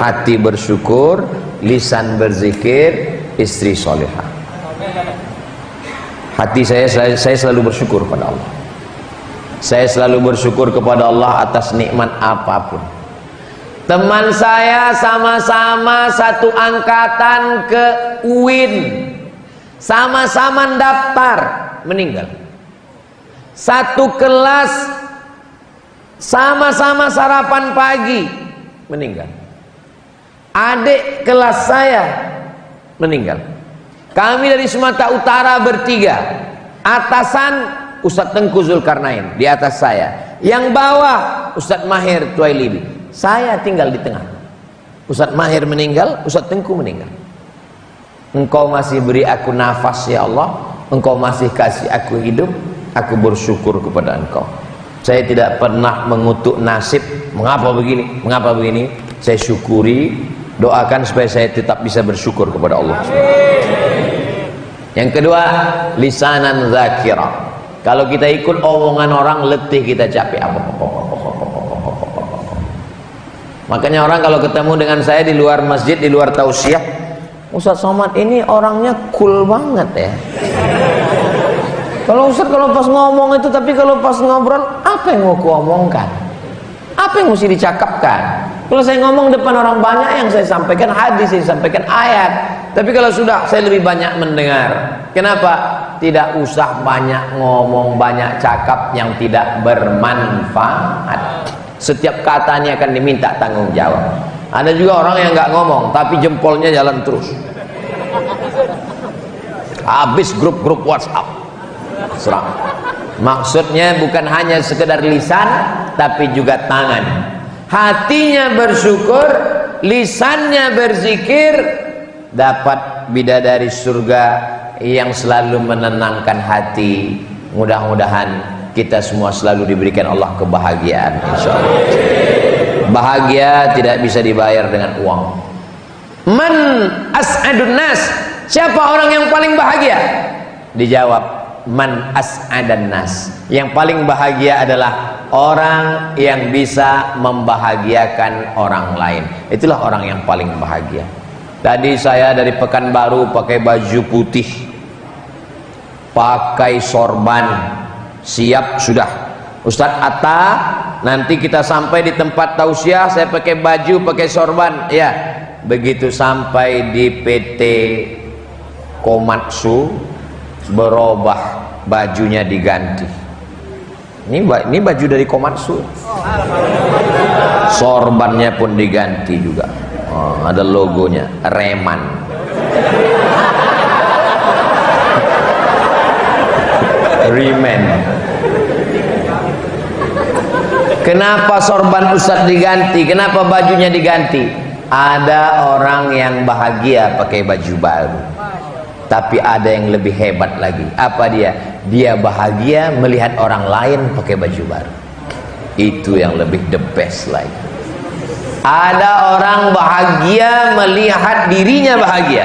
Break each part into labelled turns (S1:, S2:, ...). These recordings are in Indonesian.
S1: hati bersyukur, lisan berzikir, istri solehah. Hati saya selalu bersyukur kepada Allah. Saya selalu bersyukur kepada Allah atas nikmat apapun. Teman saya sama-sama satu angkatan ke UIN, sama-sama daftar, meninggal. Satu kelas, sama-sama sarapan pagi, meninggal. Adik kelas saya meninggal. Kami dari Sumatera Utara bertiga. Atasan Ustadz Tengku Zulkarnain di atas saya, yang bawah Ustadz Mahir Tuailibi, saya tinggal di tengah. Ustadz Mahir meninggal, Ustadz Tengku meninggal. Engkau masih beri aku nafas ya Allah, Engkau masih kasih aku hidup, aku bersyukur kepada Engkau. Saya tidak pernah mengutuk nasib, mengapa begini, saya syukuri. Doakan supaya saya tetap bisa bersyukur kepada Allah. Yang kedua, lisanan zakira. Kalau kita ikut omongan orang, letih kita, capek. Makanya orang kalau ketemu dengan saya di luar masjid, di luar tausiah, Ustaz Somad ini orangnya cool banget ya. Kalau Ustaz kalau pas ngomong itu, tapi kalau pas ngobrol, apa yang mau kuomongkan? Apa yang mesti dicakapkan? Kalau saya ngomong depan orang banyak, yang saya sampaikan hadis, saya sampaikan ayat. Tapi kalau sudah, saya lebih banyak mendengar. Kenapa? Tidak usah banyak ngomong, banyak cakap yang tidak bermanfaat. Setiap katanya akan diminta tanggung jawab. Ada juga orang yang nggak ngomong, tapi jempolnya jalan terus. Habis grup-grup WhatsApp. Serang. Maksudnya bukan hanya sekedar lisan, tapi juga tangan. Hatinya bersyukur, lisannya berzikir, dapat bidadari surga yang selalu menenangkan hati. Mudah-mudahan kita semua selalu diberikan Allah kebahagiaan, insyaallah. Bahagia tidak bisa dibayar dengan uang. Man as'adun nas, siapa orang yang paling bahagia? Dijawab, man as'adan nas, yang paling bahagia adalah orang yang bisa membahagiakan orang lain. Itulah orang yang paling bahagia. Tadi saya dari Pekanbaru pakai baju putih, pakai sorban, siap sudah. Ustadz Atta, nanti kita sampai di tempat tausiah, saya pakai baju, pakai sorban. Ya, begitu sampai di PT Komatsu, berubah, bajunya diganti. Ini baju dari Komatsu. Sorbannya pun diganti juga. Oh, ada logonya, Reman. Reman. Kenapa sorban Ustadz diganti? Kenapa bajunya diganti? Ada orang yang bahagia pakai baju baru. Tapi ada yang lebih hebat lagi. Apa dia? Dia bahagia melihat orang lain pakai baju baru. Itu yang lebih the best lagi. Ada orang bahagia melihat dirinya bahagia.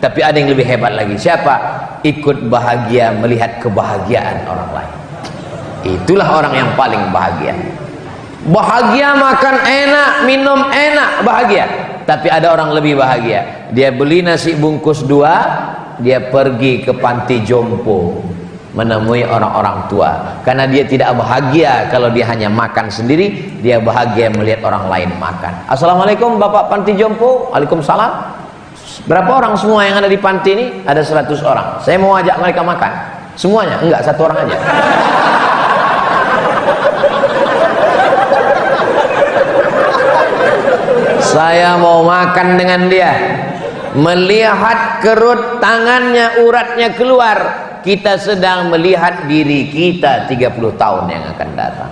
S1: Tapi ada yang lebih hebat lagi. Siapa? Ikut bahagia melihat kebahagiaan orang lain. Itulah orang yang paling bahagia. Bahagia makan enak, minum enak, bahagia. Tapi ada orang lebih bahagia. Dia beli nasi bungkus 2, dia pergi ke panti jompo menemui orang-orang tua. Karena dia tidak bahagia kalau dia hanya makan sendiri, dia bahagia melihat orang lain makan. Assalamualaikum Bapak panti jompo. Waalaikumsalam. Berapa orang semua yang ada di panti ini? Ada 100 orang. Saya mau ajak mereka makan. Semuanya? Enggak, 1 orang aja. Saya mau makan dengan dia. Melihat kerut tangannya, uratnya keluar, kita sedang melihat diri kita 30 tahun yang akan datang.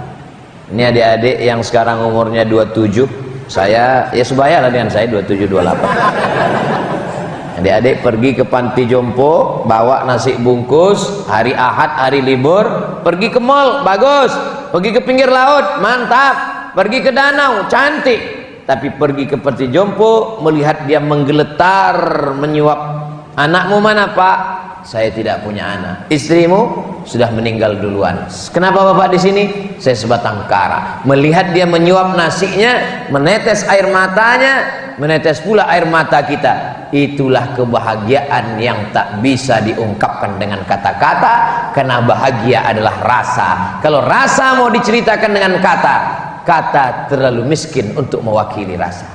S1: Ini adik-adik yang sekarang umurnya 27, saya ya sebaya lah dengan saya 27, 28. Adik-adik pergi ke panti jompo, bawa nasi bungkus, hari Ahad, hari libur, pergi ke mall, bagus. Pergi ke pinggir laut, mantap. Pergi ke danau, cantik. Tapi pergi ke panti jompo, melihat dia menggeletar, menyuap Anakmu mana Pak? Saya tidak punya anak. Istrimu sudah meninggal duluan. Kenapa Bapak di sini? Saya sebatang kara. Melihat dia menyuap nasinya, menetes air matanya, menetes pula air mata kita. Itulah kebahagiaan yang tak bisa diungkapkan dengan kata-kata, karena bahagia adalah rasa. Kalau rasa mau diceritakan dengan kata, kata terlalu miskin untuk mewakili rasa.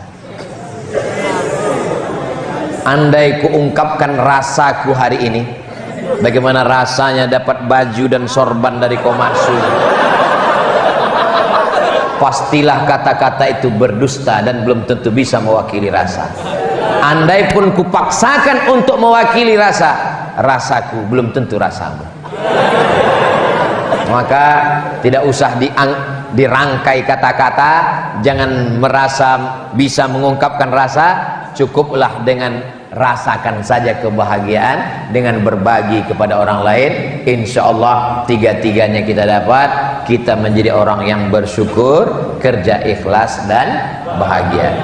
S1: Andai kuungkapkan rasaku hari ini, bagaimana rasanya dapat baju dan sorban dari Komatsu, pastilah kata-kata itu berdusta dan belum tentu bisa mewakili rasa. Andai pun kupaksakan untuk mewakili rasa, rasaku belum tentu rasamu. Maka tidak usah dirangkai kata-kata, jangan merasa bisa mengungkapkan rasa, cukuplah dengan rasakan saja kebahagiaan dengan berbagi kepada orang lain. Insya Allah tiga-tiganya kita dapat, kita menjadi orang yang bersyukur, kerja ikhlas dan bahagia.